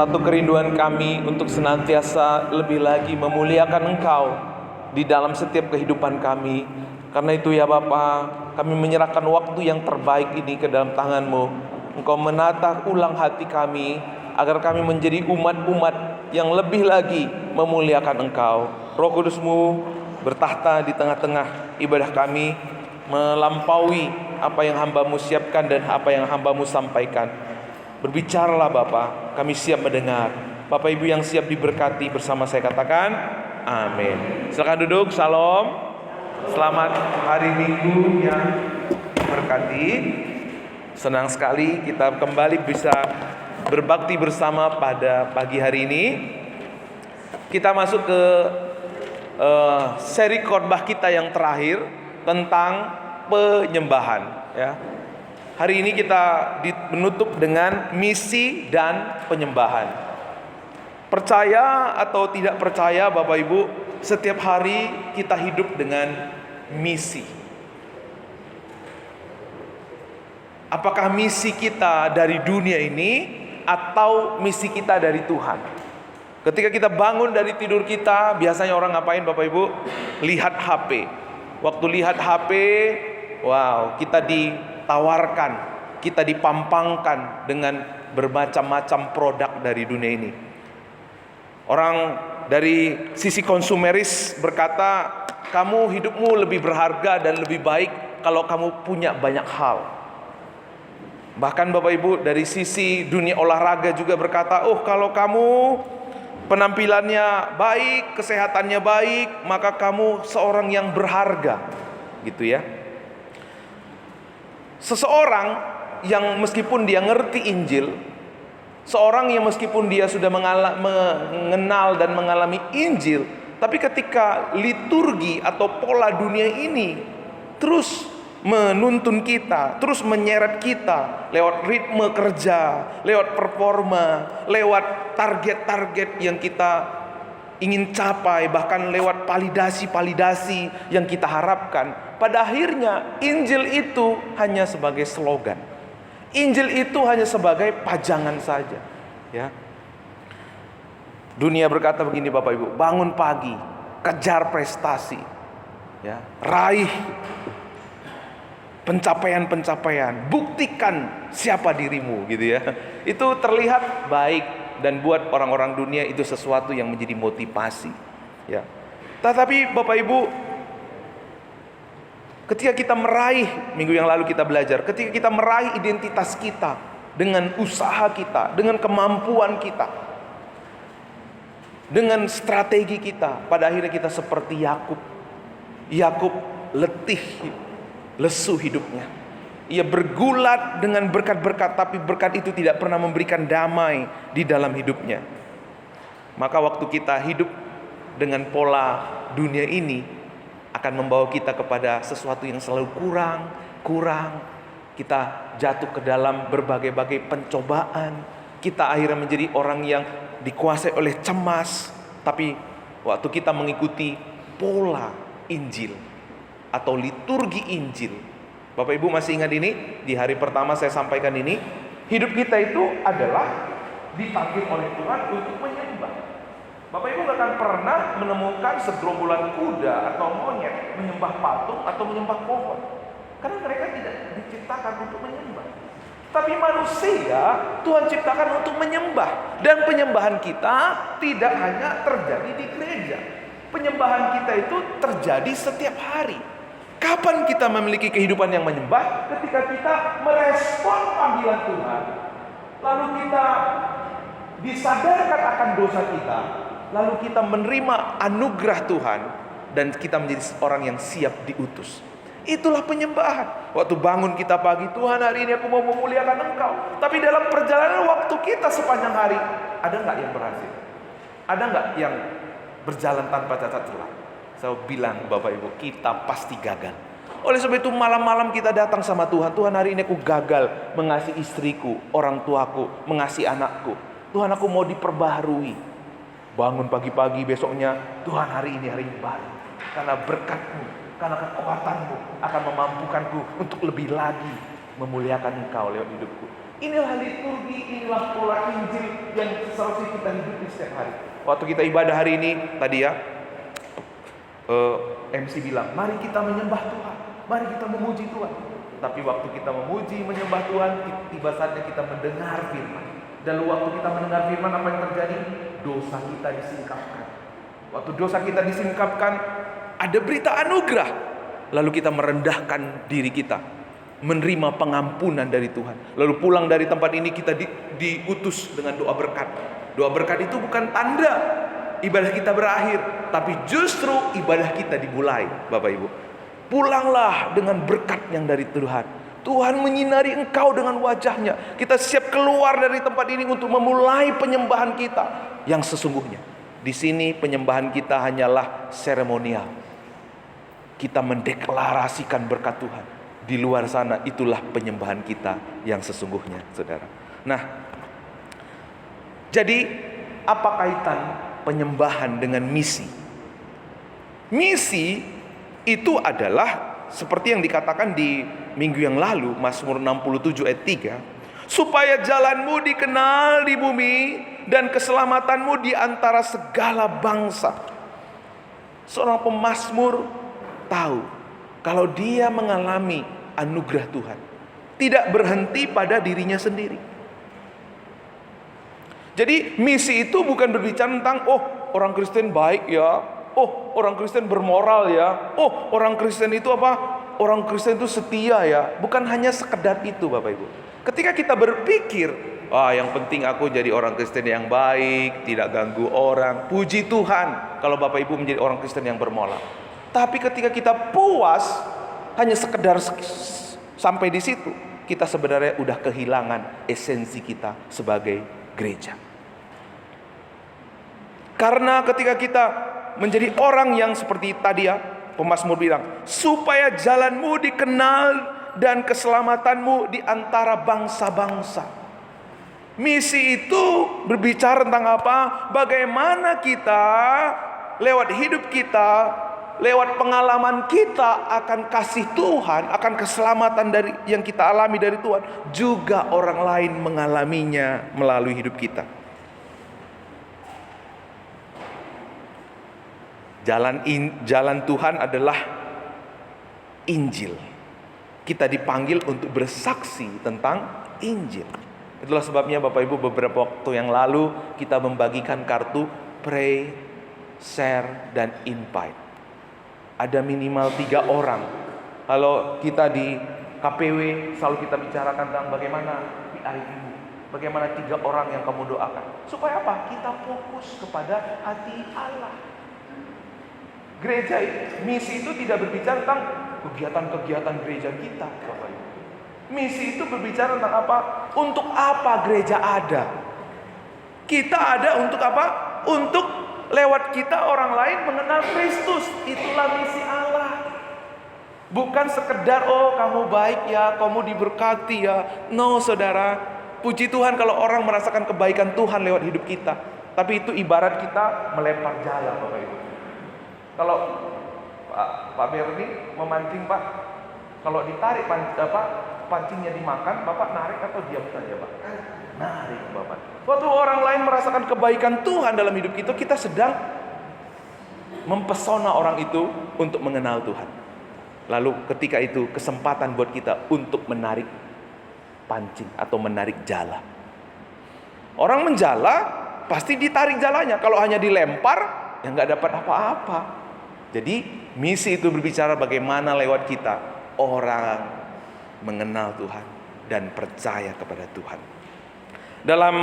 Satu kerinduan kami untuk senantiasa lebih lagi memuliakan Engkau di dalam setiap kehidupan kami. Karena itu ya Bapa, kami menyerahkan waktu yang terbaik ini ke dalam tangan-Mu. Engkau menata ulang hati kami agar kami menjadi umat-umat yang lebih lagi memuliakan Engkau. Roh Kudus-Mu bertahta di tengah-tengah ibadah kami, melampaui apa yang hamba-Mu siapkan dan apa yang hamba-Mu sampaikan. Berbicaralah Bapa, kami siap mendengar. Bapak Ibu yang siap diberkati bersama saya katakan amin. Silakan duduk. Shalom. Selamat hari Minggu yang diberkati. Senang sekali kita kembali bisa berbakti bersama pada pagi hari ini. Kita masuk ke seri khotbah kita yang terakhir tentang penyembahan, ya. Hari ini kita menutup dengan misi dan penyembahan. Percaya atau tidak percaya Bapak Ibu, setiap hari kita hidup dengan misi. Apakah misi kita dari dunia ini atau misi kita dari Tuhan? Ketika kita bangun dari tidur kita, biasanya orang ngapain Bapak Ibu? Lihat HP. Waktu lihat HP, wow, kita ditawarkan, kita dipampangkan dengan bermacam-macam produk dari dunia ini. Orang dari sisi konsumeris berkata, kamu hidupmu lebih berharga dan lebih baik kalau kamu punya banyak hal. Bahkan Bapak Ibu dari sisi dunia olahraga juga berkata, oh kalau kamu penampilannya baik, kesehatannya baik, maka kamu seorang yang berharga, gitu ya. Seseorang yang meskipun dia ngerti Injil, seorang yang meskipun dia sudah mengenal dan mengalami Injil, tapi ketika liturgi atau pola dunia ini terus menuntun kita, terus menyeret kita lewat ritme kerja, lewat performa, lewat target-target yang kita ingin capai, bahkan lewat validasi-validasi yang kita harapkan. Pada akhirnya Injil itu hanya sebagai slogan. Injil itu hanya sebagai pajangan saja, ya. Dunia berkata begini Bapak Ibu, bangun pagi, kejar prestasi, ya, raih pencapaian-pencapaian, buktikan siapa dirimu, gitu ya. Itu terlihat baik dan buat orang-orang dunia itu sesuatu yang menjadi motivasi, ya. Tetapi Bapak Ibu, ketika kita meraih, minggu yang lalu kita belajar, ketika kita meraih identitas kita dengan usaha kita, dengan kemampuan kita, dengan strategi kita, pada akhirnya kita seperti Yakub. Yakub letih, lesu hidupnya. Ia bergulat dengan berkat-berkat, tapi berkat itu tidak pernah memberikan damai di dalam hidupnya. Maka waktu kita hidup dengan pola dunia ini akan membawa kita kepada sesuatu yang selalu kurang. Kita jatuh ke dalam berbagai-bagai pencobaan. Kita akhirnya menjadi orang yang dikuasai oleh cemas. Tapi waktu kita mengikuti pola Injil atau liturgi Injil, Bapak Ibu masih ingat ini? Di hari pertama saya sampaikan ini, hidup kita itu adalah dipanggil oleh Tuhan untuk menyembah. Bapak Ibu gak akan pernah menemukan segerombolan kuda atau monyet menyembah patung atau menyembah pohon, karena mereka tidak diciptakan untuk menyembah. Tapi manusia Tuhan ciptakan untuk menyembah. Dan penyembahan kita tidak hanya terjadi di gereja. Penyembahan kita itu terjadi setiap hari. Kapan kita memiliki kehidupan yang menyembah? Ketika kita merespon panggilan Tuhan, lalu kita disadarkan akan dosa kita, lalu kita menerima anugerah Tuhan, dan kita menjadi orang yang siap diutus. Itulah penyembahan. Waktu bangun kita pagi, Tuhan hari ini aku mau memuliakan Engkau. Tapi dalam perjalanan waktu kita sepanjang hari, ada nggak yang berhasil? Ada nggak yang berjalan tanpa cacat celah? Saya bilang Bapak Ibu, kita pasti gagal. Oleh sebab itu malam-malam kita datang sama Tuhan. Tuhan hari ini aku gagal mengasihi istriku, orang tuaku, mengasihi anakku. Tuhan aku mau diperbaharui. Bangun pagi-pagi besoknya, Tuhan hari ini baru. Karena berkat-Mu, karena kekuatan-Mu akan memampukanku untuk lebih lagi memuliakan Engkau lewat hidupku. Inilah liturgi, inilah pola Injil yang seharusnya kita hidupi setiap hari. Waktu kita ibadah hari ini, tadi ya, MC bilang, mari kita menyembah Tuhan, mari kita memuji Tuhan. Tapi waktu kita memuji, menyembah Tuhan, tiba saatnya kita mendengar firman. Dan waktu kita mendengar firman, apa yang terjadi? Dosa kita disingkapkan. Waktu dosa kita disingkapkan, ada berita anugerah. Lalu kita merendahkan diri kita, menerima pengampunan dari Tuhan. Lalu pulang dari tempat ini kita diutus dengan doa berkat. Doa berkat itu bukan tanda ibadah kita berakhir, tapi justru ibadah kita dimulai, Bapak Ibu. Pulanglah dengan berkat yang dari Tuhan. Tuhan menyinari engkau dengan wajahnya. Kita siap keluar dari tempat ini untuk memulai penyembahan kita yang sesungguhnya. Di sini penyembahan kita hanyalah seremonial. Kita mendeklarasikan berkat Tuhan. Di luar sana itulah penyembahan kita yang sesungguhnya, saudara. Nah, jadi apa kaitan penyembahan dengan misi? Misi itu adalah seperti yang dikatakan di minggu yang lalu, Mazmur 67 ayat 3, supaya jalanmu dikenal di bumi dan keselamatanmu di antara segala bangsa. Seorang pemazmur tahu kalau dia mengalami anugerah Tuhan, tidak berhenti pada dirinya sendiri. Jadi misi itu bukan berbicara tentang orang Kristen baik ya, orang Kristen bermoral ya, orang Kristen itu apa? Orang Kristen itu setia ya. Bukan hanya sekedar itu, Bapak Ibu. Ketika kita berpikir, yang penting aku jadi orang Kristen yang baik, tidak ganggu orang. Puji Tuhan kalau Bapak Ibu menjadi orang Kristen yang bermoral. Tapi ketika kita puas hanya sekedar sampai di situ, kita sebenarnya udah kehilangan esensi kita sebagai gereja. Karena ketika kita menjadi orang yang seperti tadi ya, pemazmur bilang, supaya jalanmu dikenal dan keselamatanmu di antara bangsa-bangsa. Misi itu berbicara tentang apa? Bagaimana kita lewat hidup kita, lewat pengalaman kita akan kasih Tuhan, akan keselamatan dari yang kita alami dari Tuhan, juga orang lain mengalaminya melalui hidup kita. Jalan Tuhan adalah Injil. Kita dipanggil untuk bersaksi tentang Injil. Itulah sebabnya Bapak Ibu beberapa waktu yang lalu kita membagikan kartu pray, share, dan invite. Ada minimal 3 orang. Kalau kita di KPW selalu kita bicarakan tentang bagaimana PIU, bagaimana 3 orang yang kamu doakan. Supaya apa? Kita fokus kepada hati Allah. Gereja misi itu tidak berbicara tentang kegiatan-kegiatan gereja kita, Bapak Ibu. Misi itu berbicara tentang apa? Untuk apa gereja ada? Kita ada untuk apa? Untuk lewat kita orang lain mengenal Kristus. Itulah misi Allah. Bukan sekedar kamu baik ya, kamu diberkati ya. No, saudara. Puji Tuhan kalau orang merasakan kebaikan Tuhan lewat hidup kita. Tapi itu ibarat kita melempar jala, Bapak Ibu. Kalau Pak Berni memancing, Pak, kalau ditarik pancingnya dimakan, Bapak narik atau diam saja, Pak? Narik, Bapak. Waktu orang lain merasakan kebaikan Tuhan dalam hidup kita, kita sedang mempesona orang itu untuk mengenal Tuhan. Lalu ketika itu kesempatan buat kita untuk menarik pancing atau menarik jala. Orang menjala pasti ditarik jalanya. Kalau hanya dilempar, ya nggak dapat apa-apa. Jadi misi itu berbicara bagaimana lewat kita orang mengenal Tuhan dan percaya kepada Tuhan. Dalam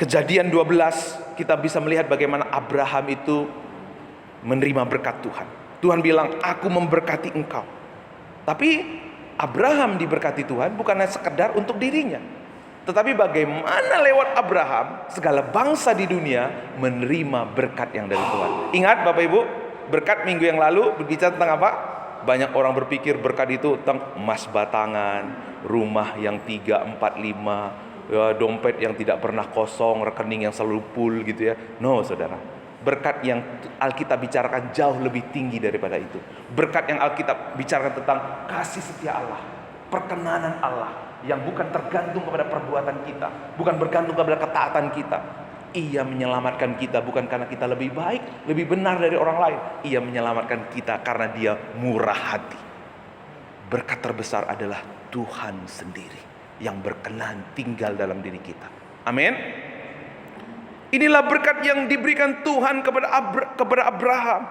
Kejadian 12 kita bisa melihat bagaimana Abraham itu menerima berkat Tuhan. Tuhan bilang, aku memberkati engkau. Tapi Abraham diberkati Tuhan bukan hanya sekedar untuk dirinya, tetapi bagaimana lewat Abraham segala bangsa di dunia menerima berkat yang dari Tuhan. Ingat Bapak Ibu, berkat minggu yang lalu berbicara tentang apa? Banyak orang berpikir berkat itu tentang emas batangan, rumah yang 3, 4, 5, dompet yang tidak pernah kosong, rekening yang selalu full gitu ya. No, saudara. Berkat yang Alkitab bicarakan jauh lebih tinggi daripada itu. Berkat yang Alkitab bicarakan tentang kasih setia Allah, perkenanan Allah yang bukan tergantung kepada perbuatan kita, bukan bergantung kepada ketaatan kita. Ia menyelamatkan kita bukan karena kita lebih baik, lebih benar dari orang lain. Ia menyelamatkan kita karena Dia murah hati. Berkat terbesar adalah Tuhan sendiri yang berkenan tinggal dalam diri kita. Amin. Inilah berkat yang diberikan Tuhan kepada Abraham.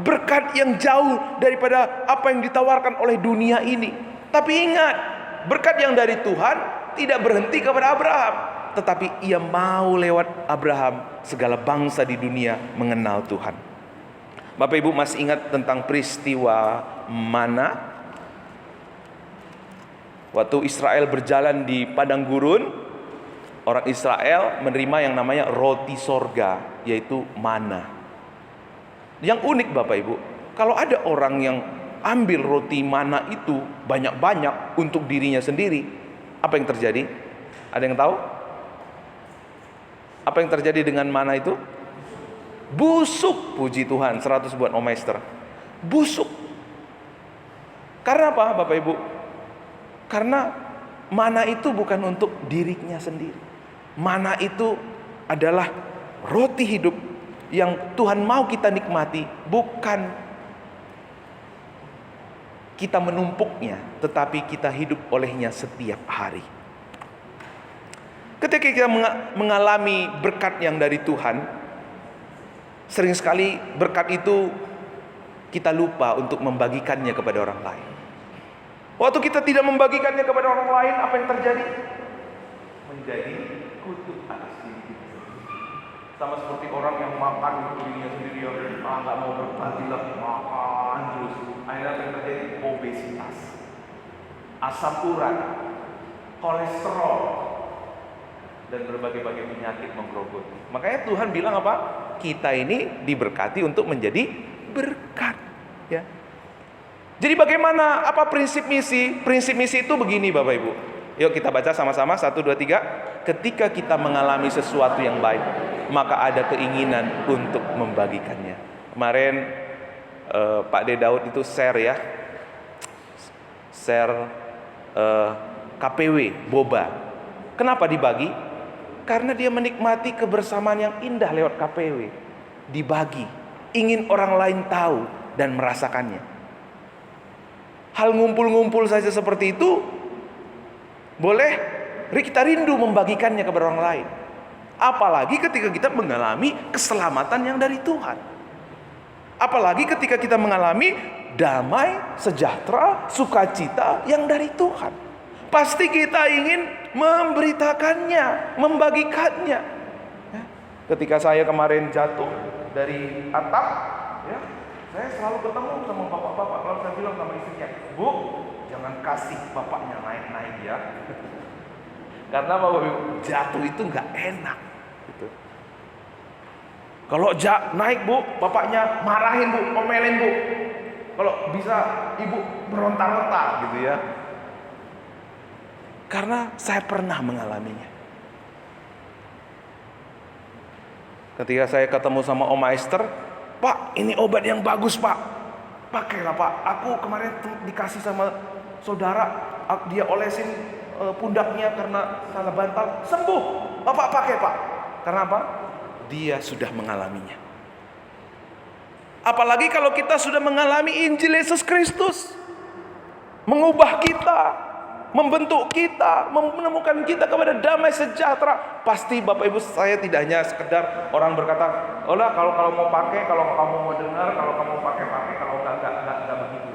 Berkat yang jauh daripada apa yang ditawarkan oleh dunia ini. Tapi ingat, berkat yang dari Tuhan tidak berhenti kepada Abraham, tetapi ia mau lewat Abraham segala bangsa di dunia mengenal Tuhan. Bapak Ibu masih ingat tentang peristiwa mana? Waktu Israel berjalan di padang gurun, orang Israel menerima yang namanya roti sorga, yaitu mana. Yang unik Bapak Ibu, kalau ada orang yang ambil roti mana itu banyak-banyak untuk dirinya sendiri, apa yang terjadi? Ada yang tahu? Apa yang terjadi dengan mana itu? Busuk, puji Tuhan, 100 buat Omeister. Busuk. Karena apa Bapak Ibu? Karena mana itu bukan untuk dirinya sendiri. Mana itu adalah roti hidup yang Tuhan mau kita nikmati, bukan kita menumpuknya, tetapi kita hidup olehnya setiap hari. Ketika kita mengalami berkat yang dari Tuhan, sering sekali berkat itu kita lupa untuk membagikannya kepada orang lain. Waktu kita tidak membagikannya kepada orang lain, apa yang terjadi? Menjadi kutuk atas diri kita. Sama seperti orang yang makan untuk dirinya sendiri, yang nggak mau berbagi, makan terus. Akhirnya apa yang terjadi? Obesitas, asam urat, kolesterol, dan berbagai-bagai penyakit menggerogoti. Makanya Tuhan bilang apa? Kita ini diberkati untuk menjadi berkat, ya. Jadi bagaimana? Apa prinsip misi? Prinsip misi itu begini Bapak Ibu. Yuk kita baca sama-sama, 1, 2, 3. Ketika kita mengalami sesuatu yang baik, maka ada keinginan untuk membagikannya. Kemarin Pak De Daud itu share KPW boba. Kenapa dibagi? Karena dia menikmati kebersamaan yang indah lewat KPW. Dibagi, ingin orang lain tahu dan merasakannya. Hal ngumpul-ngumpul saja seperti itu, boleh kita rindu membagikannya kepada orang lain. Apalagi ketika kita mengalami keselamatan yang dari Tuhan. Apalagi ketika kita mengalami damai, sejahtera, sukacita yang dari Tuhan. Pasti kita ingin memberitakannya, membagikannya. Ketika saya kemarin jatuh dari atap, ya, saya selalu ketemu sama bapak-bapak. Lalu saya bilang sama istrinya, Bu, jangan kasih bapaknya naik-naik ya. Karena Bapak jatuh itu nggak enak. Gitu. Kalau naik Bu, bapaknya marahin Bu, omelin Bu. Kalau bisa ibu berontak-ontak gitu ya. Karena saya pernah mengalaminya. Ketika saya ketemu sama Om Meister, Pak, ini obat yang bagus Pak, pakailah Pak. Aku kemarin dikasih sama saudara, dia olesin pundaknya karena salah bantal, sembuh. Bapak pakai Pak. Karena apa? Dia sudah mengalaminya. Apalagi kalau kita sudah mengalami Injil Yesus Kristus, mengubah kita, membentuk kita, menemukan kita kepada damai sejahtera. Pasti Bapak Ibu, saya tidak hanya sekedar orang berkata, "Oh lah, kalau mau pakai, kalau kamu mau dengar, kalau kamu pakai, kalau enggak begitu."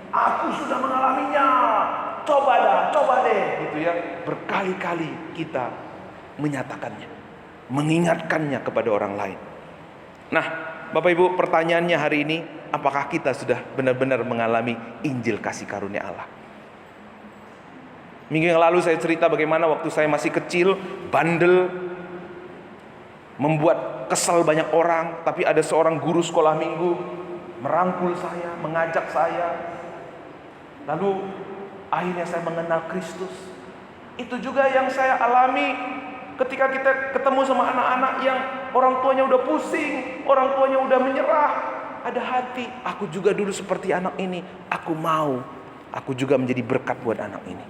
Aku sudah mengalaminya. Coba deh, gitu ya. Berkali-kali kita menyatakannya, mengingatkannya kepada orang lain. Nah, Bapak Ibu, pertanyaannya hari ini, apakah kita sudah benar-benar mengalami Injil kasih karunia Allah? Minggu yang lalu saya cerita bagaimana waktu saya masih kecil, bandel, membuat kesal banyak orang, tapi ada seorang guru sekolah minggu merangkul saya, mengajak saya. Lalu akhirnya saya mengenal Kristus. Itu juga yang saya alami ketika kita ketemu sama anak-anak yang orang tuanya udah pusing, orang tuanya udah menyerah. Ada hati, aku juga dulu seperti anak ini. Aku juga menjadi berkat buat anak ini.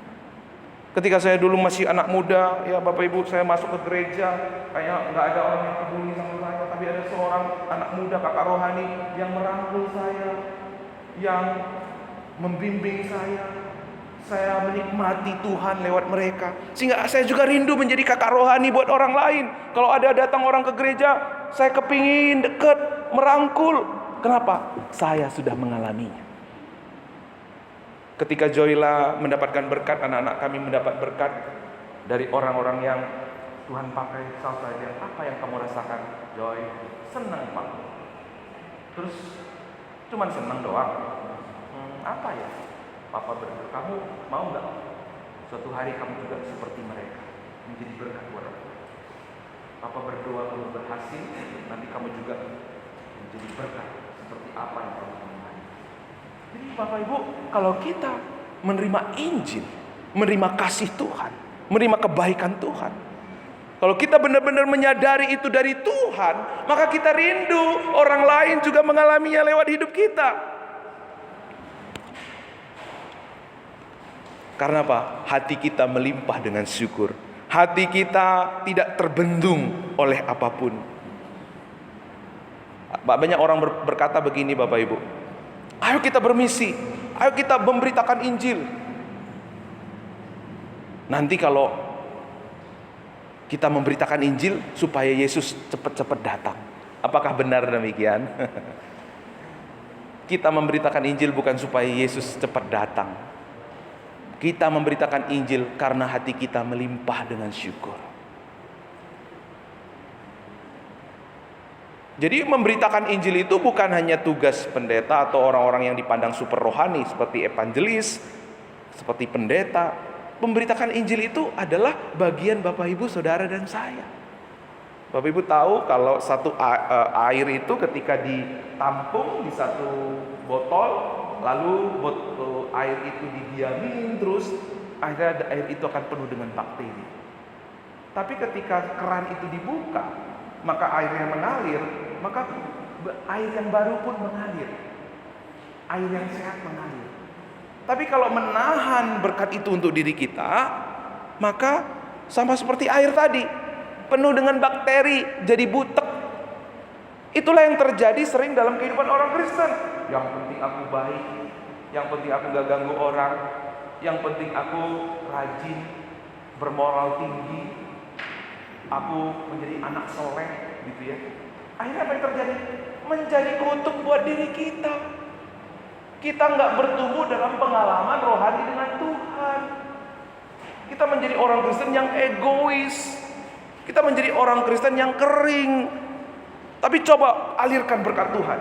Ketika saya dulu masih anak muda, ya Bapak Ibu, saya masuk ke gereja, kayak nggak ada orang yang peduli sama saya, tapi ada seorang anak muda, kakak rohani, yang merangkul saya, yang membimbing saya menikmati Tuhan lewat mereka. Sehingga saya juga rindu menjadi kakak rohani buat orang lain. Kalau ada datang orang ke gereja, saya kepingin dekat, merangkul. Kenapa? Saya sudah mengalaminya. Ketika Joyla mendapatkan berkat, anak-anak kami mendapat berkat dari orang-orang yang Tuhan pakai, saya tanya, apa yang kamu rasakan? Joy, senang Pak. Terus cuman senang doang. Apa ya? Papa berdoa, kamu mau nggak suatu hari kamu juga seperti mereka, menjadi berkat buat orang. Papa berdoa kamu berhasil, nanti kamu juga menjadi berkat seperti apa yang kamu alami. Jadi Bapak Ibu, kalau kita menerima Injil, menerima kasih Tuhan, menerima kebaikan Tuhan, kalau kita benar-benar menyadari itu dari Tuhan, maka kita rindu orang lain juga mengalaminya lewat hidup kita. Karena apa? Hati kita melimpah dengan syukur. Hati kita tidak terbendung oleh apapun. Banyak orang berkata begini Bapak Ibu, ayo kita bermisi, ayo kita memberitakan Injil. Nanti kalau kita memberitakan Injil supaya Yesus cepat-cepat datang. Apakah benar demikian? Kita memberitakan Injil bukan supaya Yesus cepat datang. Kita memberitakan Injil karena hati kita melimpah dengan syukur. Jadi memberitakan Injil itu bukan hanya tugas pendeta atau orang-orang yang dipandang super rohani seperti evangelis, seperti pendeta. Memberitakan Injil itu adalah bagian Bapak Ibu, Saudara dan saya. Bapak Ibu tahu kalau satu air itu ketika ditampung di satu botol, lalu air itu didiamin terus, akhirnya air itu akan penuh dengan bakteri. Tapi ketika keran itu dibuka, maka airnya mengalir, maka air yang baru pun mengalir. Air yang sehat mengalir. Tapi kalau menahan berkat itu untuk diri kita, maka sama seperti air tadi, penuh dengan bakteri, jadi butek. Itulah yang terjadi sering dalam kehidupan orang Kristen. Yang penting aku baik, yang penting aku gak ganggu orang, yang penting aku rajin, bermoral tinggi, aku menjadi anak soleh, gitu ya. Akhirnya apa yang terjadi? Menjadi kutuk buat diri kita. Kita gak bertumbuh dalam pengalaman rohani dengan Tuhan. Kita menjadi orang Kristen yang egois. Kita menjadi orang Kristen yang kering. Tapi coba alirkan berkat Tuhan.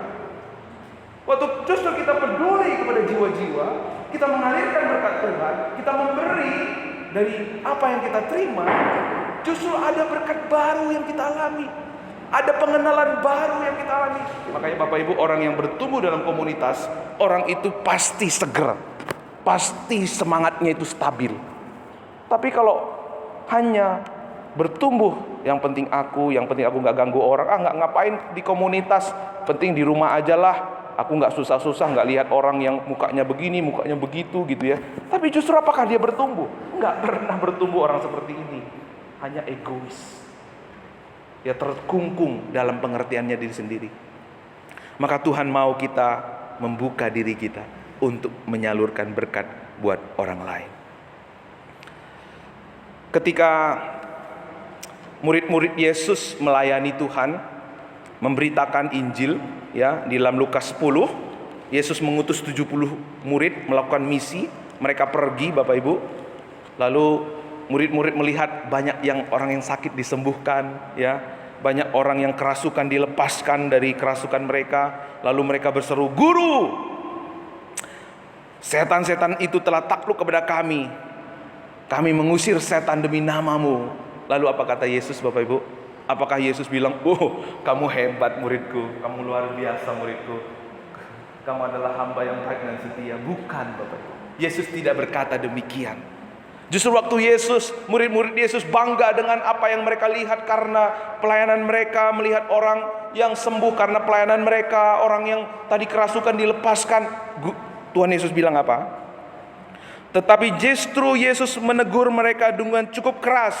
Waktu justru kita peduli kepada jiwa-jiwa, kita mengalirkan berkat Tuhan, kita memberi dari apa yang kita terima, justru ada berkat baru yang kita alami. Ada pengenalan baru yang kita alami. Makanya Bapak Ibu, orang yang bertumbuh dalam komunitas, orang itu pasti seger, pasti semangatnya itu stabil. Tapi kalau hanya bertumbuh, yang penting aku nggak ganggu orang, nggak ngapain di komunitas, penting di rumah aja lah, aku nggak susah-susah, nggak lihat orang yang mukanya begini, mukanya begitu gitu ya. Tapi justru apakah dia bertumbuh? Nggak pernah bertumbuh orang seperti ini, hanya egois, ya terkungkung dalam pengertiannya diri sendiri. Maka Tuhan mau kita membuka diri kita untuk menyalurkan berkat buat orang lain. Ketika murid-murid Yesus melayani Tuhan, memberitakan Injil, ya, di dalam Lukas 10, Yesus mengutus 70 murid melakukan misi. Mereka pergi, Bapak Ibu. Lalu murid-murid melihat banyak orang yang sakit disembuhkan, ya. Banyak orang yang kerasukan dilepaskan dari kerasukan mereka. Lalu mereka berseru, "Guru, setan-setan itu telah takluk kepada kami. Kami mengusir setan demi nama-Mu." Lalu apa kata Yesus, Bapak Ibu? Apakah Yesus bilang, "Oh, kamu hebat muridku, kamu luar biasa muridku, kamu adalah hamba yang baik dan setia"? Bukan, Bapak Ibu. Yesus tidak berkata demikian. Justru waktu murid-murid Yesus bangga dengan apa yang mereka lihat karena pelayanan mereka, melihat orang yang sembuh karena pelayanan mereka, orang yang tadi kerasukan dilepaskan. Tuhan Yesus bilang apa? Tetapi justru Yesus menegur mereka dengan cukup keras.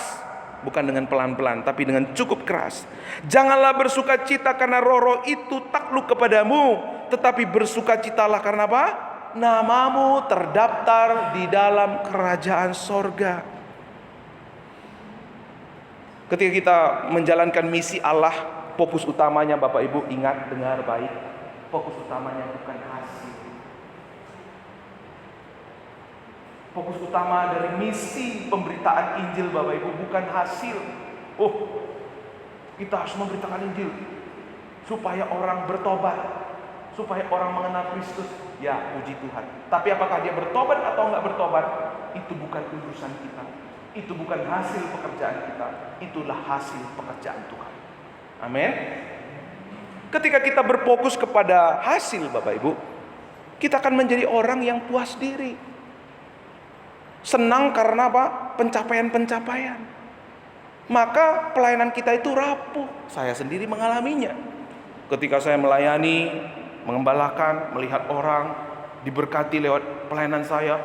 Bukan dengan pelan-pelan, tapi dengan cukup keras. Janganlah bersukacita karena roh-roh itu takluk kepadamu, tetapi bersukacitalah karena apa? Namamu terdaftar di dalam kerajaan sorga. Ketika kita menjalankan misi Allah, fokus utamanya Bapak Ibu ingat, dengar baik, fokus utamanya bukan hasil. Fokus utama dari misi pemberitaan Injil Bapak Ibu bukan hasil. Kita harus memberitakan Injil supaya orang bertobat, supaya orang mengenal Kristus. Ya, puji Tuhan. Tapi apakah dia bertobat atau enggak bertobat, itu bukan urusan kita. Itu bukan hasil pekerjaan kita. Itulah hasil pekerjaan Tuhan. Amin. Ketika kita berfokus kepada hasil Bapak Ibu, kita akan menjadi orang yang puas diri. Senang karena apa? Pencapaian-pencapaian. Maka pelayanan kita itu rapuh. Saya sendiri mengalaminya. Ketika saya melayani, mengembalakan, melihat orang diberkati lewat pelayanan saya,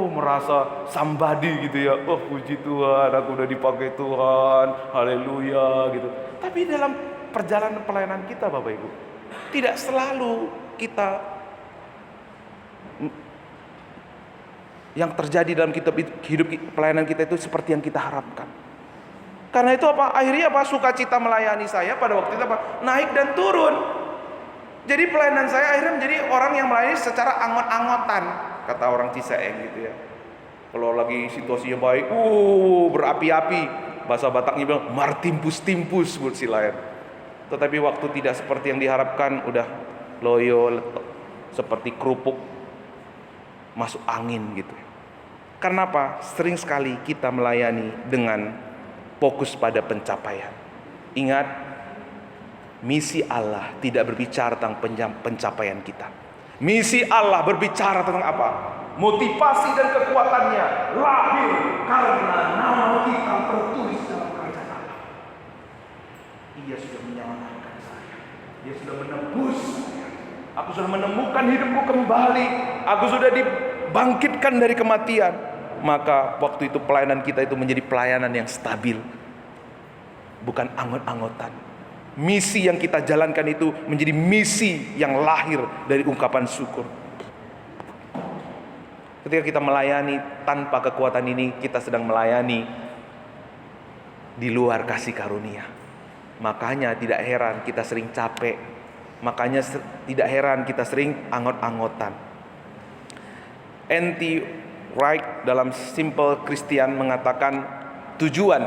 merasa somebody gitu ya. Puji Tuhan, aku udah dipakai Tuhan, haleluya gitu. Tapi dalam perjalanan pelayanan kita Bapak Ibu, tidak selalu kita yang terjadi dalam hidup pelayanan kita itu seperti yang kita harapkan. Karena itu apa? Akhirnya apa? Sukacita melayani saya pada waktu itu apa? Naik dan turun. Jadi pelayanan saya akhirnya menjadi orang yang melayani secara angot-angotan, kata orang Ciseeng gitu ya. Kalau lagi situasinya baik, berapi-api. Bahasa Bataknya bilang martimpus-timpus buat si layar. Tetapi waktu tidak seperti yang diharapkan, udah loyo, seperti kerupuk masuk angin gitu. Karena apa? Sering sekali kita melayani dengan fokus pada pencapaian. Ingat, misi Allah tidak berbicara tentang pencapaian kita. Misi Allah berbicara tentang apa? Motivasi dan kekuatannya lahir karena nama kita tertulis dalam kerajaan Allah. Ia sudah menyelamatkan saya. Dia sudah menebus saya. Aku sudah menemukan hidupku kembali. Aku sudah dibangkitkan dari kematian. Maka waktu itu pelayanan kita itu menjadi pelayanan yang stabil, bukan angot-angotan. Misi yang kita jalankan itu menjadi misi yang lahir dari ungkapan syukur. Ketika kita melayani tanpa kekuatan ini, kita sedang melayani di luar kasih karunia. Makanya tidak heran kita sering capek. Makanya tidak heran kita sering angot-angotan. N.T. Wright dalam Simple Christian mengatakan tujuan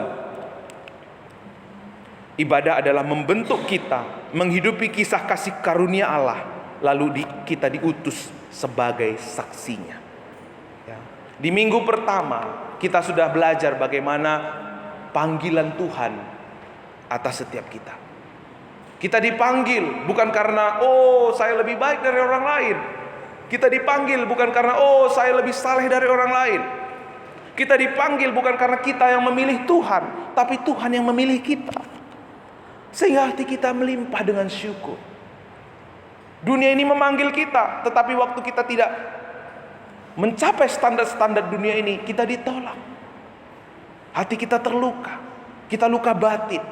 ibadah adalah membentuk kita menghidupi kisah kasih karunia Allah, lalu kita diutus sebagai saksinya. Ya. Di minggu pertama kita sudah belajar bagaimana panggilan Tuhan atas setiap kita. Kita dipanggil bukan karena saya lebih baik dari orang lain. Kita dipanggil bukan karena saya lebih saleh dari orang lain. Kita dipanggil bukan karena kita yang memilih Tuhan, tapi Tuhan yang memilih kita. Sehingga hati kita melimpah dengan syukur. Dunia ini memanggil kita, tetapi waktu kita tidak mencapai standar-standar dunia ini, kita ditolak. Hati kita terluka, kita luka batin,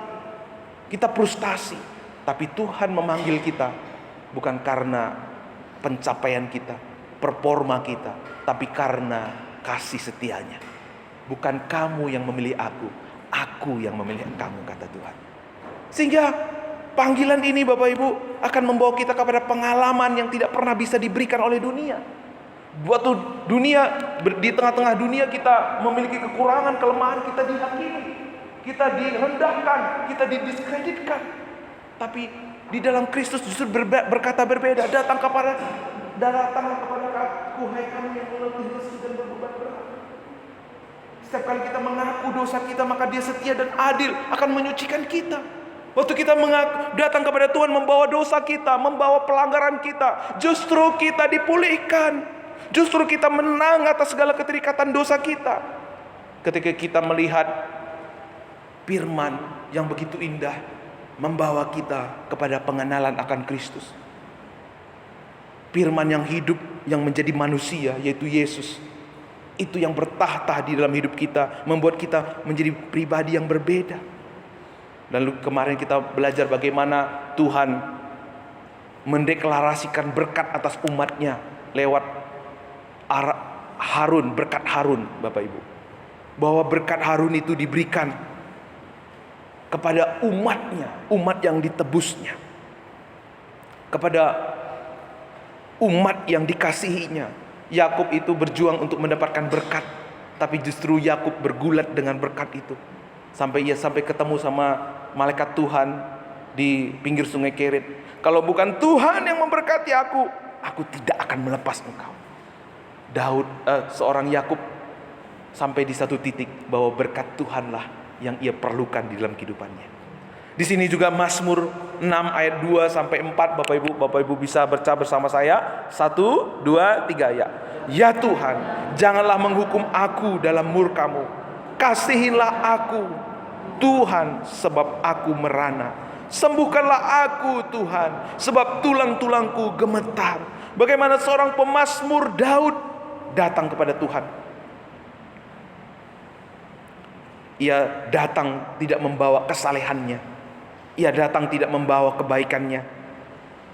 kita frustasi. Tapi Tuhan memanggil kita bukan karena pencapaian kita, performa kita, tapi karena kasih setianya. Bukan kamu yang memilih aku yang memilih kamu, kata Tuhan. Sehingga panggilan ini Bapak Ibu akan membawa kita kepada pengalaman yang tidak pernah bisa diberikan oleh dunia. Waktu di tengah-tengah dunia kita memiliki kekurangan, kelemahan, kita dihakimi, kita direndahkan, kita didiskreditkan. Tapi di dalam Kristus justru berkata berbeda. Datanglah kepada aku, hai kamu yang letih lesu dan berbeban berat. Setiap kali kita mengaku dosa kita, maka Dia setia dan adil akan menyucikan kita. Waktu kita datang kepada Tuhan membawa dosa kita, membawa pelanggaran kita, justru kita dipulihkan. Justru kita menang atas segala keterikatan dosa kita. ketika kita melihat firman yang begitu indah membawa kita kepada pengenalan akan Kristus. Firman yang hidup, yang menjadi manusia, yaitu Yesus. Itu yang bertahta di dalam hidup kita, membuat kita menjadi pribadi yang berbeda. Lalu kemarin kita belajar bagaimana Tuhan mendeklarasikan berkat atas umatnya lewat Harun, berkat Harun, Bapak Ibu. Bahwa berkat Harun itu diberikan kepada umatnya, umat yang ditebusnya, kepada umat yang dikasihinya. Yakub itu berjuang untuk mendapatkan berkat, tapi justru Yakub bergulat dengan berkat itu. Sampai ketemu sama malaikat Tuhan di pinggir sungai Kerit. Kalau bukan Tuhan yang memberkati aku tidak akan melepas engkau. Seorang Yakub sampai di satu titik bahwa berkat Tuhanlah yang ia perlukan di dalam kehidupannya. Di sini juga Mazmur 6 ayat 2 sampai 4, Bapak Ibu bisa baca bersama saya. 1, 2, 3 ya. Ya Tuhan, janganlah menghukum aku dalam murka-Mu. Kasihilah aku, Tuhan, sebab aku merana. Sembuhkanlah aku, Tuhan, sebab tulang-tulangku gemetar. Bagaimana seorang pemazmur Daud datang kepada Tuhan. Ia datang tidak membawa kesalehannya. Ia datang tidak membawa kebaikannya.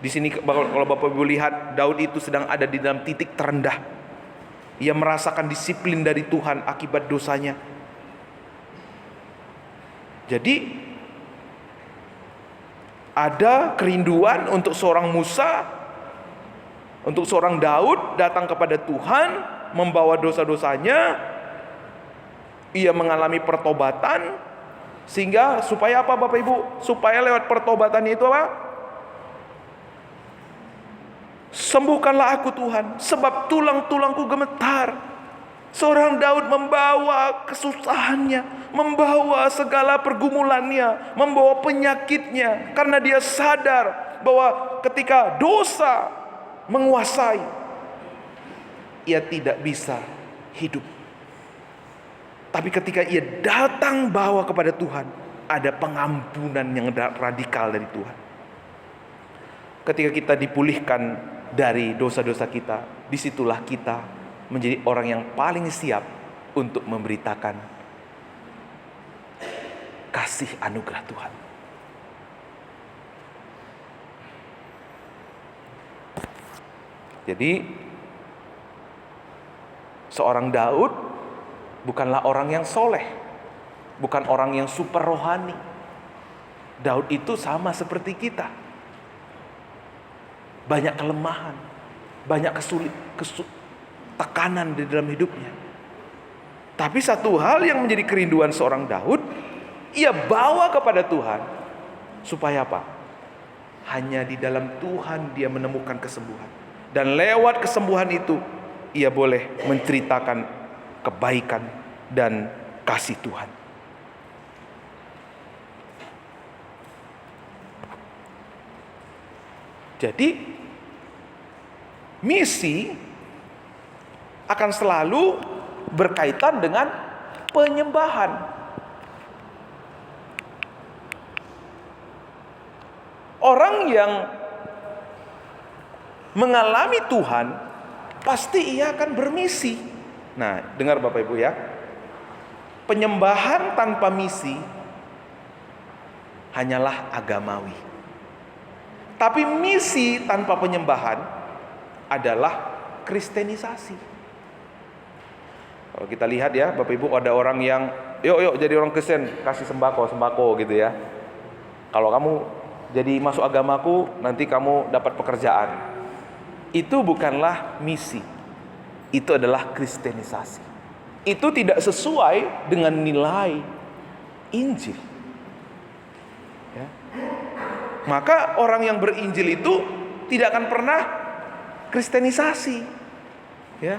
Di sini kalau Bapak Ibu lihat, Daud itu sedang ada di dalam titik terendah. Ia merasakan disiplin dari Tuhan akibat dosanya. Jadi ada kerinduan untuk seorang Musa, untuk seorang Daud datang kepada Tuhan, membawa dosa-dosanya. Ia mengalami pertobatan, sehingga supaya apa Bapak Ibu? Supaya lewat pertobatannya itu apa? Sembuhkanlah aku Tuhan, sebab tulang-tulangku gemetar. Seorang Daud membawa kesusahannya, membawa segala pergumulannya, membawa penyakitnya, karena dia sadar bahwa ketika dosa menguasai, ia tidak bisa hidup. Tapi ketika ia datang bawa kepada Tuhan, ada pengampunan yang radikal dari Tuhan. Ketika kita dipulihkan dari dosa-dosa kita, disitulah kita menjadi orang yang paling siap untuk memberitakan kasih anugerah Tuhan. Jadi seorang Daud bukanlah orang yang soleh, bukan orang yang super rohani. Daud itu sama seperti kita, banyak kelemahan, banyak tekanan di dalam hidupnya. Tapi satu hal yang menjadi kerinduan seorang Daud, ia bawa kepada Tuhan. Supaya apa? Hanya di dalam Tuhan dia menemukan kesembuhan. Dan lewat kesembuhan itu, ia boleh menceritakan kebaikan dan kasih Tuhan. Jadi misi akan selalu berkaitan dengan penyembahan. Orang yang mengalami Tuhan pasti ia akan bermisi. Nah, dengar Bapak Ibu ya. Penyembahan tanpa misi hanyalah agamawi. Tapi misi tanpa penyembahan adalah kristenisasi. Kalau kita lihat ya, Bapak Ibu, ada orang yang yuk jadi orang Kristen, kasih sembako gitu ya. Kalau kamu jadi masuk agamaku, nanti kamu dapat pekerjaan. Itu bukanlah misi. Itu adalah kristenisasi. Itu tidak sesuai dengan nilai Injil. Ya. Maka orang yang berinjil itu tidak akan pernah kristenisasi. Ya.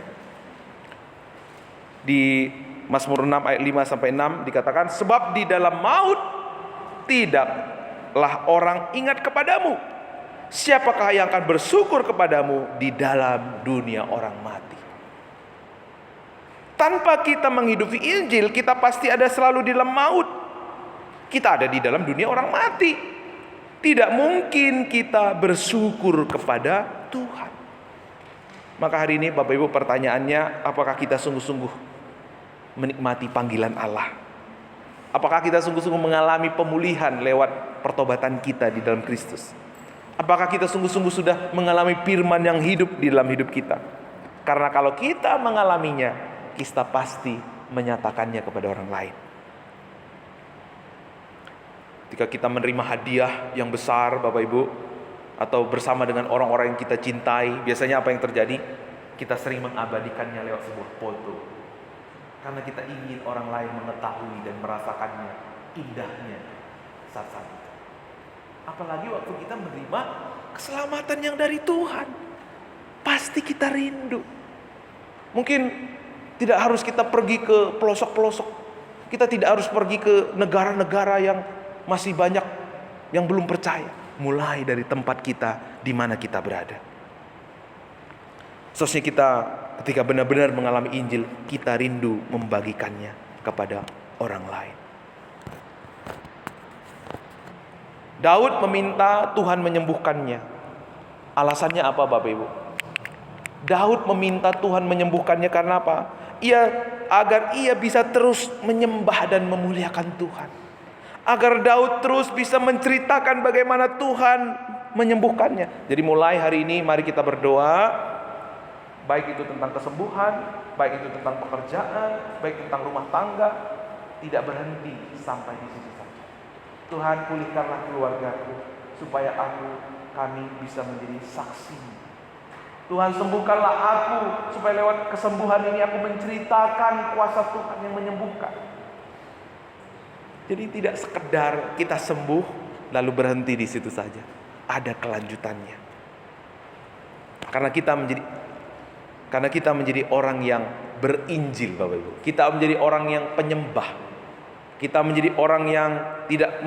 Di Mazmur 6 ayat 5 sampai 6 dikatakan, sebab di dalam maut tidaklah orang ingat kepadamu. Siapakah yang akan bersyukur kepadamu di dalam dunia orang mati? Tanpa kita menghidupi Injil, kita pasti ada selalu di dalam maut. Kita ada di dalam dunia orang mati. Tidak mungkin kita bersyukur kepada Tuhan. Maka hari ini Bapak Ibu, pertanyaannya, apakah kita sungguh-sungguh menikmati panggilan Allah? Apakah kita sungguh-sungguh mengalami pemulihan lewat pertobatan kita di dalam Kristus? Apakah kita sungguh-sungguh sudah mengalami firman yang hidup di dalam hidup kita? Karena kalau kita mengalaminya, kita pasti menyatakannya kepada orang lain. Ketika kita menerima hadiah yang besar Bapak Ibu, atau bersama dengan orang-orang yang kita cintai, biasanya apa yang terjadi? Kita sering mengabadikannya lewat sebuah foto. Karena kita ingin orang lain mengetahui dan merasakannya indahnya saat-saat itu. Apalagi waktu kita menerima keselamatan yang dari Tuhan, pasti kita rindu. Mungkin tidak harus kita pergi ke pelosok-pelosok. Kita tidak harus pergi ke negara-negara yang masih banyak yang belum percaya. Mulai dari tempat kita, di mana kita berada. Seharusnya kita ketika benar-benar mengalami Injil, kita rindu membagikannya kepada orang lain. Daud meminta Tuhan menyembuhkannya. Alasannya apa Bapak Ibu? Daud meminta Tuhan menyembuhkannya karena apa? Agar ia bisa terus menyembah dan memuliakan Tuhan. Agar Daud terus bisa menceritakan bagaimana Tuhan menyembuhkannya. Jadi mulai hari ini mari kita berdoa, baik itu tentang kesembuhan, baik itu tentang pekerjaan, baik tentang rumah tangga, tidak berhenti sampai di situ saja. Tuhan, pulihkanlah keluargaku supaya kami bisa menjadi saksi. Tuhan, sembuhkanlah aku supaya lewat kesembuhan ini aku menceritakan kuasa Tuhan yang menyembuhkan. Jadi tidak sekedar kita sembuh lalu berhenti di situ saja. Ada kelanjutannya. Karena kita menjadi orang yang berinjil Bapak Ibu. Kita menjadi orang yang penyembah. Kita menjadi orang yang tidak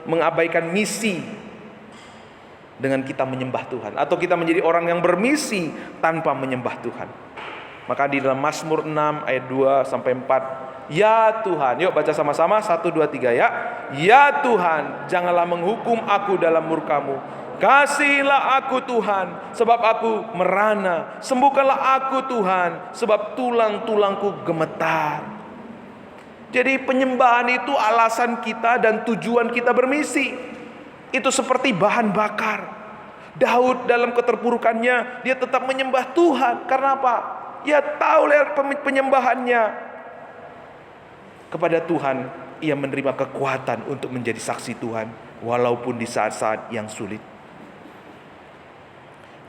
mengabaikan misi dengan kita menyembah Tuhan. Atau kita menjadi orang yang bermisi tanpa menyembah Tuhan. Maka di dalam Mazmur 6 ayat 2 sampai 4, ya Tuhan, yuk baca sama-sama 1, 2, 3 ya. Ya Tuhan, janganlah menghukum aku dalam murka-Mu. Kasihilah aku Tuhan, sebab aku merana. Sembuhkanlah aku Tuhan, sebab tulang-tulangku gemetar. Jadi penyembahan itu alasan kita dan tujuan kita bermisi. Itu seperti bahan bakar. Daud dalam keterpurukannya, dia tetap menyembah Tuhan. Karena apa? Ia tahu lewat penyembahannya kepada Tuhan, ia menerima kekuatan untuk menjadi saksi Tuhan, walaupun di saat-saat yang sulit.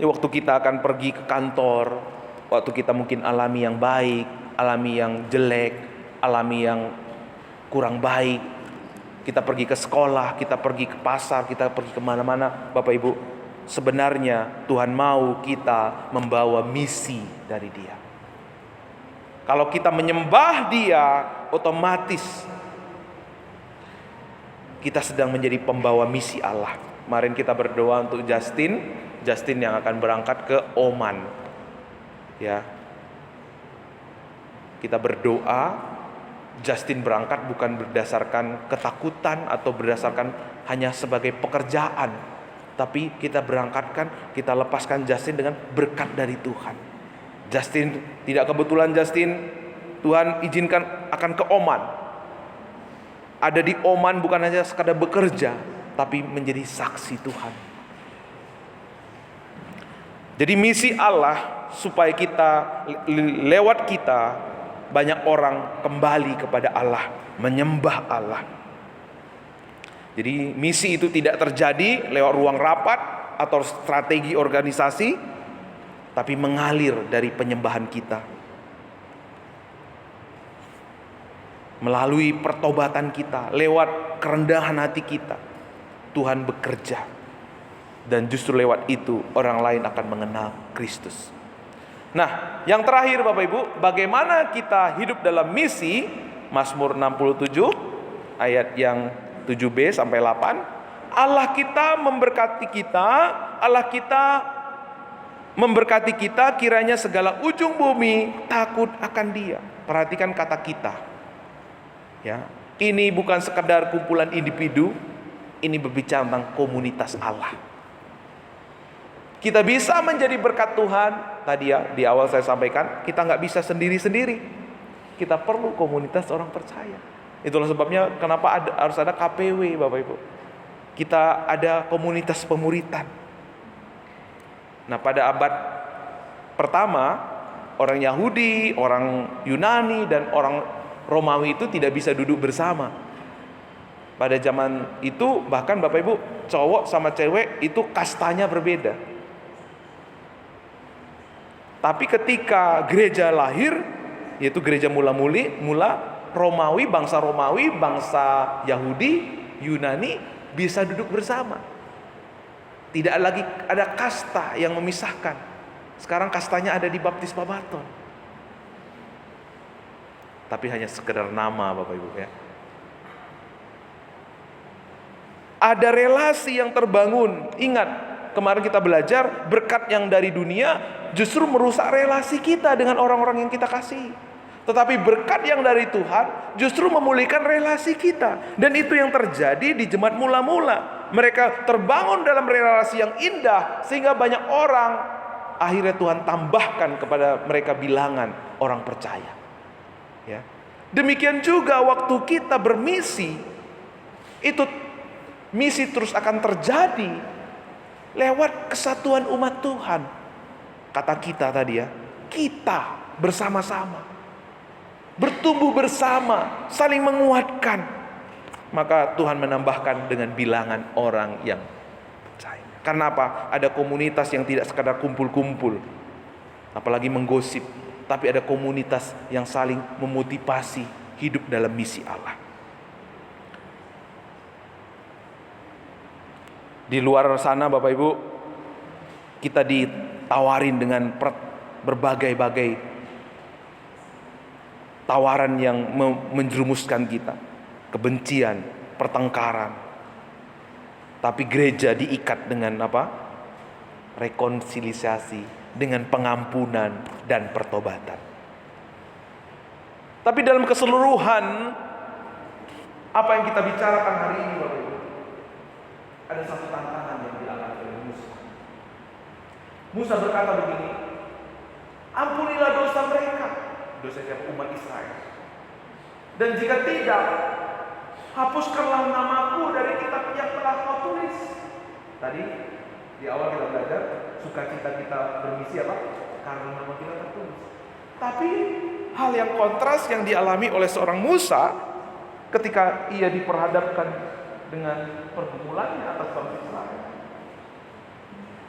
Waktu kita akan pergi ke kantor, waktu kita mungkin alami yang baik, alami yang jelek, alami yang kurang baik, kita pergi ke sekolah, kita pergi ke pasar, kita pergi kemana-mana, Bapak Ibu, sebenarnya Tuhan mau kita membawa misi dari Dia. Kalau kita menyembah Dia, otomatis kita sedang menjadi pembawa misi Allah. Kemarin kita berdoa untuk Justin yang akan berangkat ke Oman. Ya. Kita berdoa Justin berangkat bukan berdasarkan ketakutan atau berdasarkan hanya sebagai pekerjaan, tapi kita berangkatkan, kita lepaskan Justin dengan berkat dari Tuhan. Justin, tidak kebetulan Justin, Tuhan izinkan akan ke Oman. Ada di Oman bukan hanya sekadar bekerja, tapi menjadi saksi Tuhan. Jadi misi Allah supaya kita, lewat kita, banyak orang kembali kepada Allah, menyembah Allah. Jadi misi itu tidak terjadi lewat ruang rapat atau strategi organisasi, tapi mengalir dari penyembahan kita. Melalui pertobatan kita, lewat kerendahan hati kita, Tuhan bekerja. Dan justru lewat itu orang lain akan mengenal Kristus. Nah, yang terakhir Bapak Ibu, bagaimana kita hidup dalam misi? Mazmur 67 ayat yang 7b sampai 8. Allah kita memberkati kita, Allah kita memberkati kita, kiranya segala ujung bumi takut akan Dia. Perhatikan kata kita. Ya, ini bukan sekedar kumpulan individu, ini berbicara tentang komunitas Allah. Kita bisa menjadi berkat Tuhan. Tadi ya di awal saya sampaikan, kita nggak bisa sendiri-sendiri. Kita perlu komunitas orang percaya. Itulah sebabnya kenapa harus ada KPW, Bapak Ibu. Kita ada komunitas pemuritan. Nah, pada abad pertama, orang Yahudi, orang Yunani, dan orang Romawi itu tidak bisa duduk bersama. Pada zaman itu bahkan Bapak Ibu, cowok sama cewek itu kastanya berbeda. Tapi ketika gereja lahir, yaitu gereja mula Romawi, bangsa Yahudi, Yunani bisa duduk bersama. Tidak lagi ada kasta yang memisahkan. Sekarang kastanya ada di baptisma baton. Tapi hanya sekedar nama, Bapak Ibu ya. Ada relasi yang terbangun. Ingat, kemarin kita belajar berkat yang dari dunia justru merusak relasi kita dengan orang-orang yang kita kasih. Tetapi berkat yang dari Tuhan justru memulihkan relasi kita. Dan itu yang terjadi di jemaat mula-mula. Mereka terbangun dalam relasi yang indah, sehingga banyak orang, akhirnya Tuhan tambahkan kepada mereka bilangan orang percaya. Ya. Demikian juga waktu kita bermisi, itu misi terus akan terjadi lewat kesatuan umat Tuhan. Kata kita tadi ya, kita bersama-sama, bertumbuh bersama, saling menguatkan. Maka Tuhan menambahkan dengan bilangan orang yang percaya. Karena apa? Ada komunitas yang tidak sekadar kumpul-kumpul, apalagi menggosip, tapi ada komunitas yang saling memotivasi hidup dalam misi Allah. Di luar sana Bapak Ibu, kita ditawarin dengan berbagai-bagai tawaran yang menjerumuskan kita. Kebencian, pertengkaran. Tapi gereja diikat dengan apa? Rekonsiliasi, dengan pengampunan dan pertobatan. Tapi dalam keseluruhan, apa yang kita bicarakan hari ini Bapak Ibu, ada satu tantangan yang dialami oleh Musa. Musa berkata begini, ampunilah dosa mereka, dosa setiap umat Israel. Dan jika tidak, hapuskanlah namaku dari kitab yang telah kau tulis. Tadi di awal kita belajar, sukacita kita bermisi apa? Karena nama kita tertulis. Tapi hal yang kontras yang dialami oleh seorang Musa ketika ia diperhadapkan dengan pergumulannya atas bangsa Israel.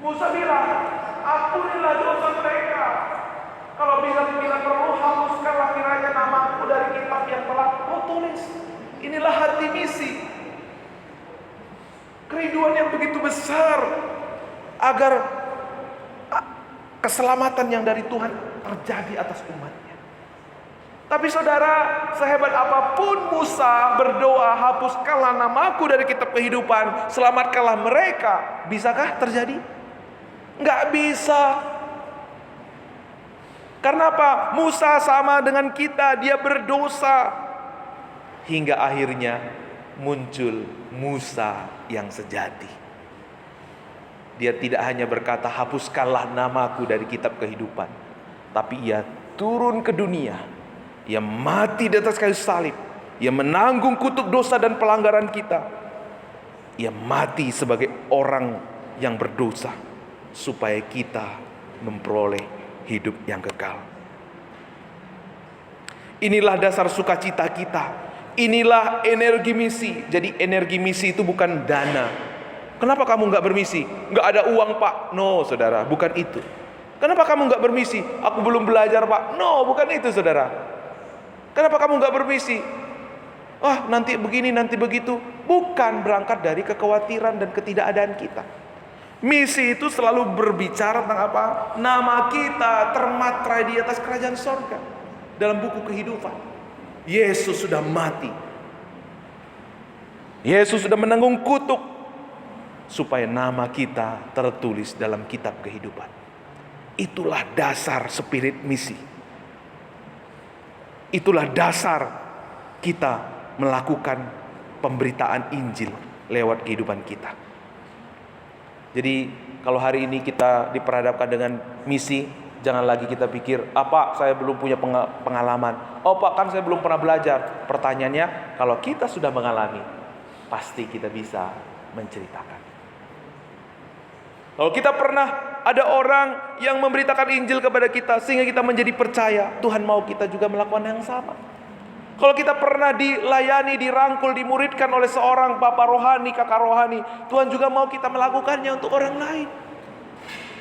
Musa bilang, ampunilah dosa mereka. Kalau bila perlu, hapuskanlah kiranya namaku dari kitab yang telah kau tulis. Inilah hati misi. Kerinduan yang begitu besar agar keselamatan yang dari Tuhan terjadi atas umatnya. Tapi saudara, sehebat apapun Musa berdoa, hapuskanlah namaku dari kitab kehidupan, selamatkanlah mereka, bisakah terjadi? Enggak bisa. Karena apa? Musa sama dengan kita, dia berdosa. Hingga akhirnya muncul Musa yang sejati. Dia tidak hanya berkata, hapuskanlah namaku dari kitab kehidupan, tapi ia turun ke dunia. Ia mati di atas kayu salib. Ia menanggung kutuk dosa dan pelanggaran kita. Ia mati sebagai orang yang berdosa, supaya kita memperoleh hidup yang kekal. Inilah dasar sukacita kita. Inilah energi misi. Jadi energi misi itu bukan dana. Kenapa kamu nggak bermisi? Nggak ada uang Pak. No saudara, bukan itu. Kenapa kamu nggak bermisi? Aku belum belajar Pak. No, bukan itu saudara. Kenapa kamu nggak bermisi? Nanti begini, nanti begitu. Bukan berangkat dari kekhawatiran dan ketidakadaan kita. Misi itu selalu berbicara tentang apa? Nama kita termatrai di atas kerajaan sorga. Dalam buku kehidupan, Yesus sudah mati. Yesus sudah menanggung kutuk supaya nama kita tertulis dalam kitab kehidupan. Itulah dasar spirit misi. Itulah dasar kita melakukan pemberitaan Injil lewat kehidupan kita. Jadi kalau hari ini kita diperhadapkan dengan misi, jangan lagi kita pikir, Pak saya belum punya pengalaman. Pak kan saya belum pernah belajar. Pertanyaannya, kalau kita sudah mengalami, pasti kita bisa menceritakan. Kalau kita pernah ada orang yang memberitakan Injil kepada kita sehingga kita menjadi percaya, Tuhan mau kita juga melakukan yang sama. Kalau kita pernah dilayani, dirangkul, dimuridkan oleh seorang bapak rohani, kakak rohani, Tuhan juga mau kita melakukannya untuk orang lain.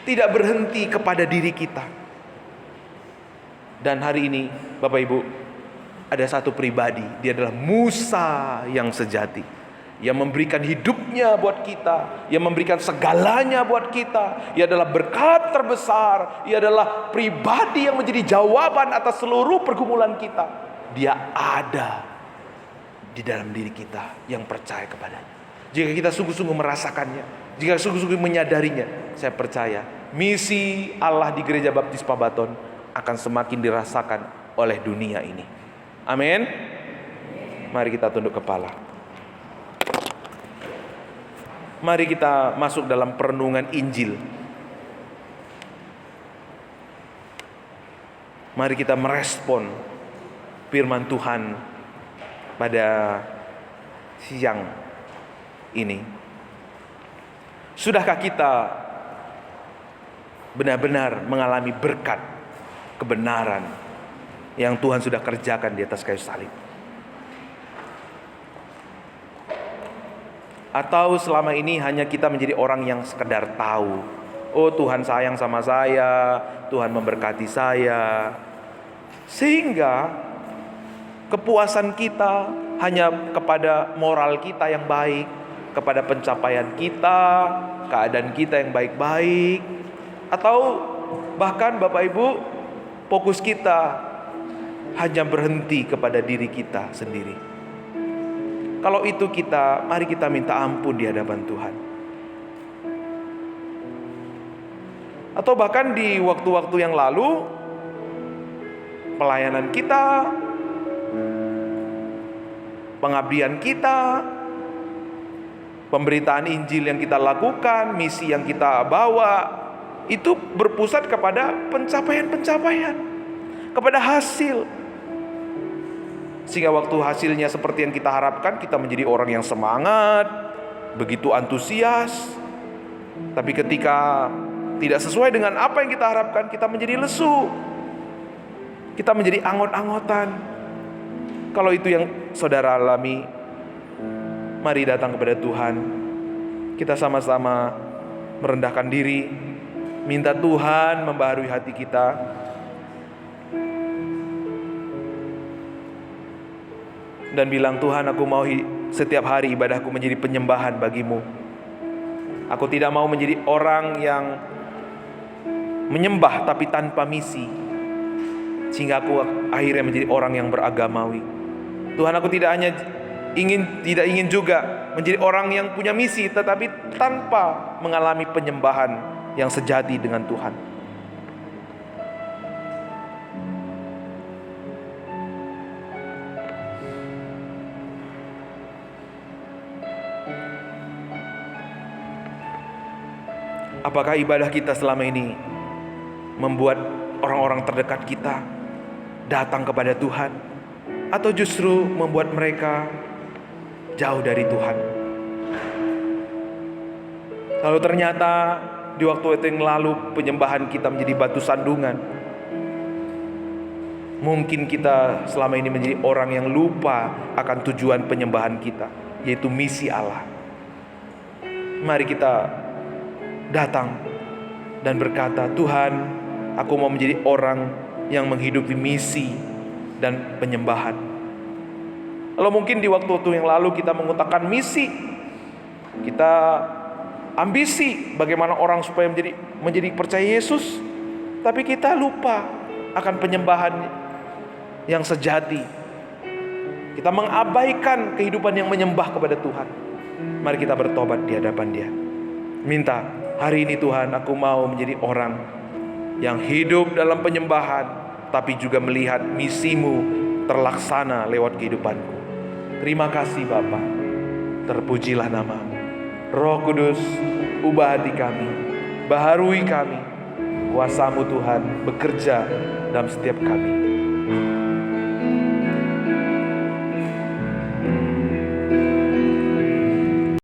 Tidak berhenti kepada diri kita. Dan hari ini Bapak Ibu, ada satu pribadi, dia adalah Musa yang sejati, yang memberikan hidupnya buat kita, yang memberikan segalanya buat kita. Ia adalah berkat terbesar. Ia adalah pribadi yang menjadi jawaban atas seluruh pergumulan kita. Dia ada di dalam diri kita yang percaya kepadanya. Jika kita sungguh-sungguh merasakannya, jika sungguh-sungguh menyadarinya, saya percaya misi Allah di Gereja Baptis Pabaton akan semakin dirasakan oleh dunia ini. Amin. Mari kita tunduk kepala. Mari kita masuk dalam perenungan Injil. Mari kita merespon firman Tuhan pada siang ini. Sudahkah kita benar-benar mengalami berkat kebenaran yang Tuhan sudah kerjakan di atas kayu salib? Atau selama ini hanya kita menjadi orang yang sekedar tahu, oh Tuhan sayang sama saya, Tuhan memberkati saya, sehingga kepuasan kita hanya kepada moral kita yang baik, kepada pencapaian kita, keadaan kita yang baik-baik, atau bahkan Bapak Ibu, fokus kita hanya berhenti kepada diri kita sendiri. Kalau itu mari kita minta ampun di hadapan Tuhan. Atau bahkan di waktu-waktu yang lalu, pelayanan kita, pengabdian kita, pemberitaan Injil yang kita lakukan, misi yang kita bawa, itu berpusat kepada pencapaian-pencapaian, kepada hasil. Sehingga waktu hasilnya seperti yang kita harapkan, kita menjadi orang yang semangat, begitu antusias. Tapi ketika tidak sesuai dengan apa yang kita harapkan, kita menjadi lesu, kita menjadi angot-angotan. Kalau itu yang saudara alami, mari datang kepada Tuhan. Kita sama-sama merendahkan diri, minta Tuhan membaharui hati kita. Dan bilang, Tuhan, aku mau setiap hari ibadahku menjadi penyembahan bagimu. Aku tidak mau menjadi orang yang menyembah tapi tanpa misi, sehingga aku akhirnya menjadi orang yang beragamawi. Tuhan, aku tidak ingin juga menjadi orang yang punya misi tetapi tanpa mengalami penyembahan yang sejati dengan Tuhan. Apakah ibadah kita selama ini membuat orang-orang terdekat kita datang kepada Tuhan, atau justru membuat mereka jauh dari Tuhan? Lalu ternyata di waktu yang lalu penyembahan kita menjadi batu sandungan. Mungkin kita selama ini menjadi orang yang lupa akan tujuan penyembahan kita, yaitu misi Allah. Mari kita datang dan berkata, Tuhan, aku mau menjadi orang yang menghidupi misi dan penyembahan. Kalau mungkin di waktu-waktu yang lalu kita mengutarakan misi, kita ambisi bagaimana orang supaya menjadi percaya Yesus, tapi kita lupa akan penyembahan yang sejati. Kita mengabaikan kehidupan yang menyembah kepada Tuhan. Mari kita bertobat di hadapan Dia. Minta, hari ini Tuhan, aku mau menjadi orang yang hidup dalam penyembahan, tapi juga melihat misimu terlaksana lewat kehidupanku. Terima kasih Bapa, terpujilah namamu. Roh Kudus, ubah hati kami, baharui kami. Kuasa-Mu Tuhan bekerja dalam setiap kami.